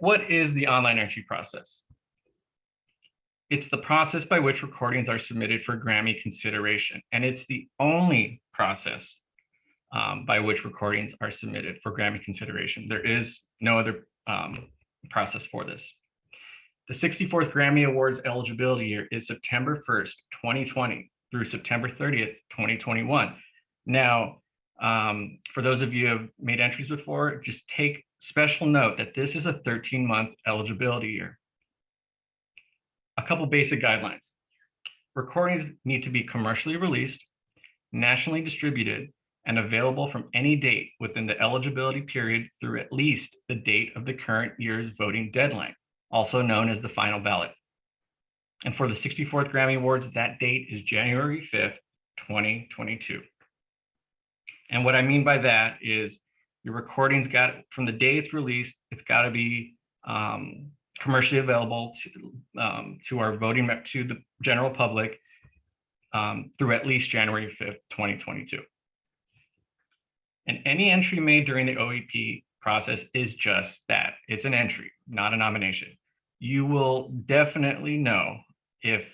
What is the online entry process? It's the process by which recordings are submitted for Grammy consideration, and it's the only process by which recordings are submitted for Grammy consideration. There is no other process for this. The 64th Grammy Awards eligibility year is September 1st, 2020 through September 30th, 2021. Now, for those of you who have made entries before, just take special note that this is a 13-month eligibility year. A couple basic guidelines. Recordings need to be commercially released, nationally distributed, and available from any date within the eligibility period through at least the date of the current year's voting deadline, also known as the final ballot. And for the 64th Grammy Awards, that date is January 5th, 2022. And what I mean by that is your recording's got, from the day it's released, it's got to be commercially available to our voting, to the general public through at least January 5th, 2022. And any entry made during the OEP process is just that. It's an entry, not a nomination. You will definitely know if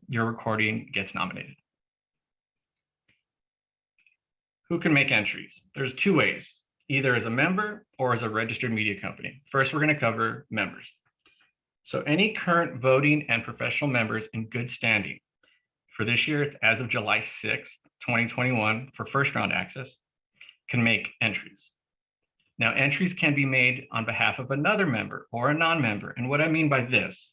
your recording gets nominated. Who can make entries? There's two ways, either as a member or as a registered media company. First, we're going to cover members. So any current voting and professional members in good standing. For this year, it's as of July 6th, 2021, for first round access, can make entries. Now, entries can be made on behalf of another member or a non-member. And what I mean by this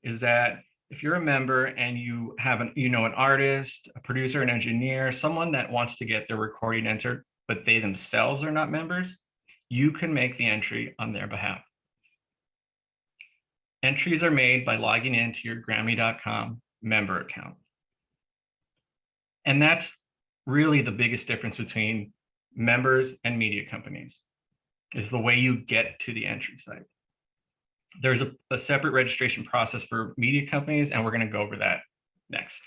is that if you're a member and you have an artist, a producer, an engineer, someone that wants to get their recording entered, but they themselves are not members, you can make the entry on their behalf. Entries are made by logging into your Grammy.com member account. And that's really the biggest difference between members and media companies, is the way you get to the entry site. There's a separate registration process for media companies, and we're going to go over that next.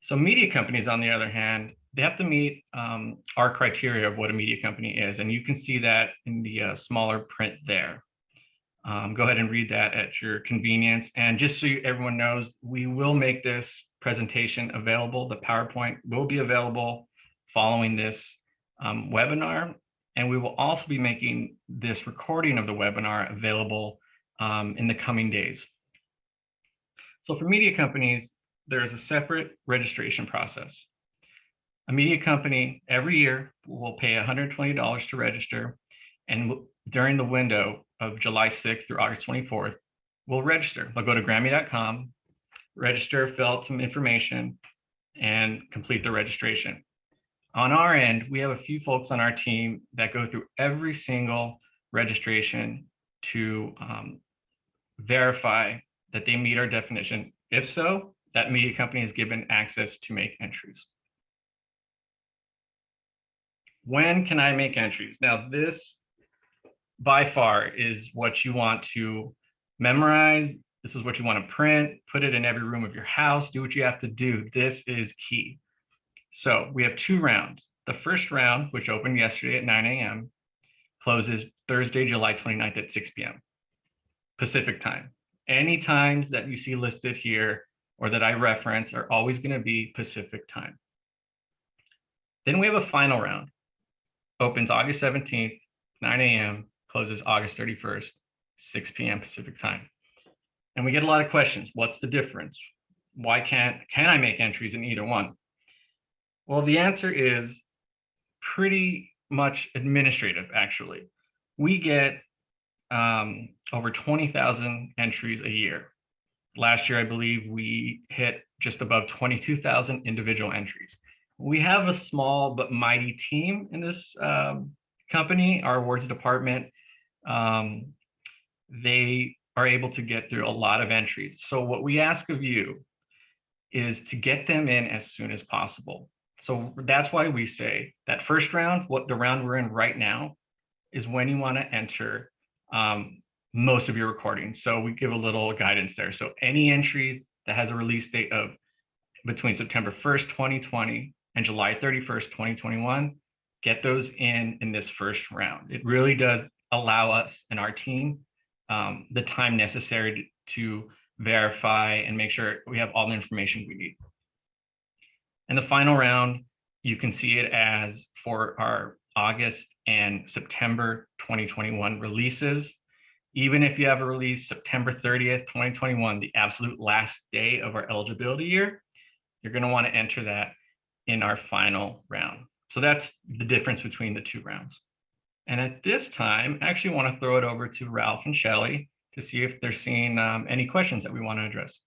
So media companies, on the other hand, they have to meet our criteria of what a media company is, and you can see that in the smaller print there. Go ahead and read that at your convenience. And just so everyone knows, we will make this presentation available. The PowerPoint will be available following this webinar. And we will also be making this recording of the webinar available in the coming days. So for media companies, there's a separate registration process. A media company every year will pay $120 to register. And during the window of July 6th through August 24th, we'll register. They'll go to Grammy.com, register, fill out some information, and complete the registration. On our end, we have a few folks on our team that go through every single registration to verify that they meet our definition. If so, that media company is given access to make entries. When can I make entries? Now, this by far is what you want to memorize. This is what you want to print, put it in every room of your house, do what you have to do. This is key. So we have two rounds. The first round, which opened yesterday at 9 a.m., closes Thursday, July 29th at 6 p.m. Pacific time. Any times that you see listed here or that I reference are always going to be Pacific time. Then we have a final round. Opens August 17th, 9 a.m., closes August 31st, 6 p.m. Pacific time. And we get a lot of questions. What's the difference? Why can I make entries in either one? Well, the answer is pretty much administrative, actually. We get over 20,000 entries a year. Last year, I believe we hit just above 22,000 individual entries. We have a small but mighty team in this company, our awards department. They are able to get through a lot of entries. So what we ask of you is to get them in as soon as possible. So that's why we say that first round, the round we're in right now, is when you want to enter most of your recordings. So we give a little guidance there. So any entries that has a release date of between September 1st, 2020 and July 31st, 2021, get those in this first round. It really does allow us and our team the time necessary to verify and make sure we have all the information we need. And the final round, you can see it as for our August and September 2021 releases. Even if you have a release September 30th, 2021, the absolute last day of our eligibility year, you're going to want to enter that in our final round. So that's the difference between the two rounds. And at this time, I actually want to throw it over to Ralph and Shelly to see if they're seeing any questions that we want to address.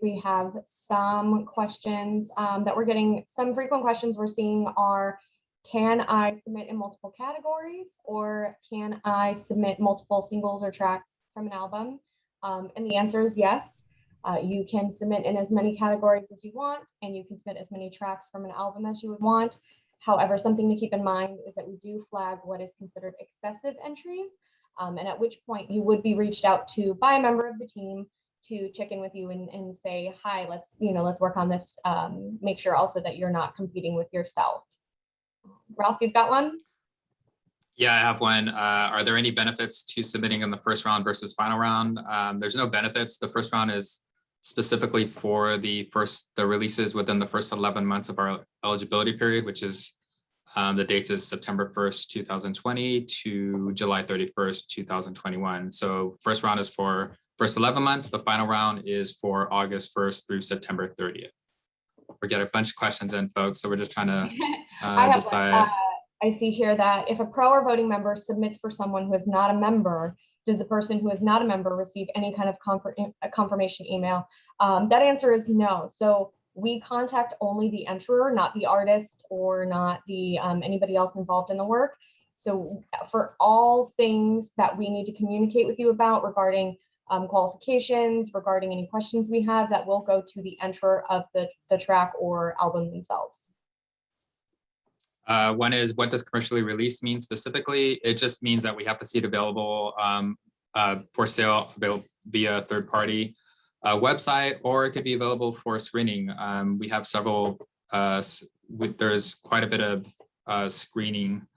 We have some questions that we're getting. Some frequent questions we're seeing are, can I submit in multiple categories, or can I submit multiple singles or tracks from an album? And the answer is yes. You can submit in as many categories as you want, and you can submit as many tracks from an album as you would want. However, something to keep in mind is that we do flag what is considered excessive entries, and at which point you would be reached out to by a member of the team to check in with you and say, hi, let's work on this. Make sure also that you're not competing with yourself. Ralph, you've got one? Yeah, I have one. Are there any benefits to submitting in the first round versus final round? There's no benefits. The first round is specifically for the releases within the first 11 months of our eligibility period, which is the dates is September 1st, 2020 to July 31st, 2021. So first round is for first 11 months. The final round is for August 1st through September 30th. We get a bunch of questions in, folks, so we're just trying to decide. I see here that if a pro or voting member submits for someone who is not a member, does the person who is not a member receive any kind of confirmation email? That answer is no. So we contact only the enterer, not the artist or not the anybody else involved in the work. So for all things that we need to communicate with you about regarding qualifications, regarding any questions we have, that will go to the enterer of the track or album themselves. One is, what does commercially released mean specifically? It just means that we have to see it available for sale via third-party website, or it could be available for screening. We have several, there's quite a bit of screening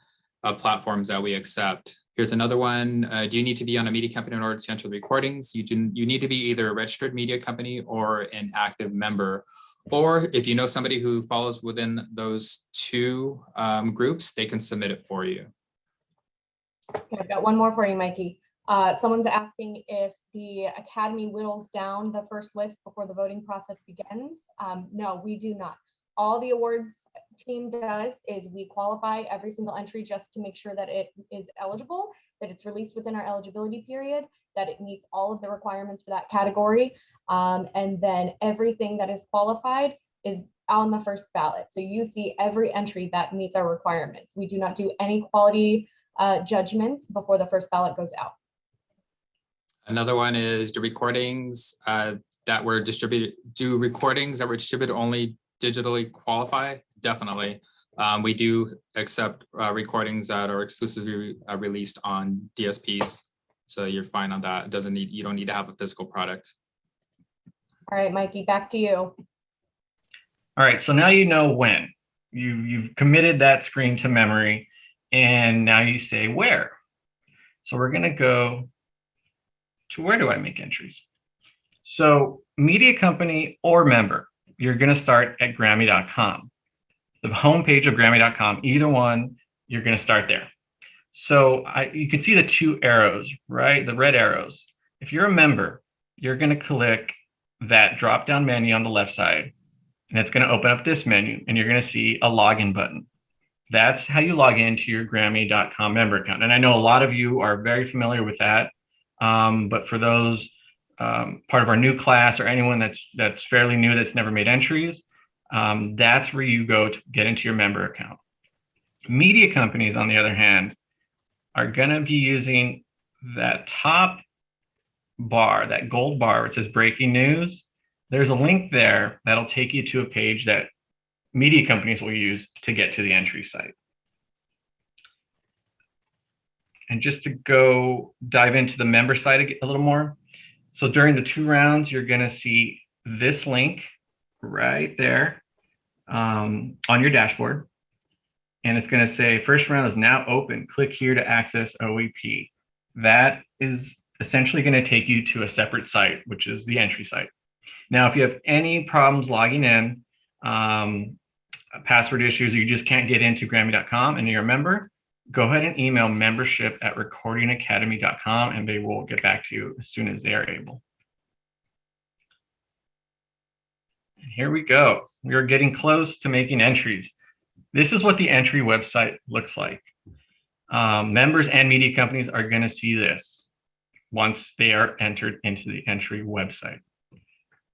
platforms that we accept. Here's another one. Do you need to be on a media company in order to enter the recordings? You need to be either a registered media company or an active member. Or if you know somebody who falls within those two groups, they can submit it for you. Okay, I've got one more for you, Mikey. Someone's asking if the Academy whittles down the first list before the voting process begins. No, we do not. All the awards team does is we qualify every single entry just to make sure that it is eligible, that it's released within our eligibility period, that it meets all of the requirements for that category. And then everything that is qualified is on the first ballot. So you see every entry that meets our requirements. We do not do any quality judgments before the first ballot goes out. Another one is, do recordings that were distributed only digitally qualify? Definitely. We do accept recordings that are exclusively released on DSPs. So you're fine on that. You don't need to have a physical product. All right, Mikey, back to you. All right, so now you know when. You've committed that screen to memory, and now you say where. So we're gonna go to, where do I make entries? So media company or member, you're gonna start at Grammy.com. The homepage of Grammy.com, either one, you're gonna start there. So you can see the two arrows, right? The red arrows. If you're a member, you're going to click that drop-down menu on the left side, and it's going to open up this menu, and you're going to see a login button. That's how you log into your Grammy.com member account. And I know a lot of you are very familiar with that, but for those part of our new class or anyone that's fairly new that's never made entries, that's where you go to get into your member account. Media companies, on the other hand, are going to be using that top bar, that gold bar, where it says breaking news. There's a link there that'll take you to a page that media companies will use to get to the entry site. And just to go dive into the member site a little more. So during the two rounds, you're going to see this link right there. on your dashboard. And it's going to say first round is now open. Click here to access OEP. That is essentially going to take you to a separate site, which is the entry site. Now, if you have any problems logging in, password issues, or you just can't get into Grammy.com and you're a member, go ahead and email membership@recordingacademy.com and they will get back to you as soon as they are able. And here we go. We are getting close to making entries. This is what the entry website looks like. Members and media companies are going to see this once they are entered into the entry website.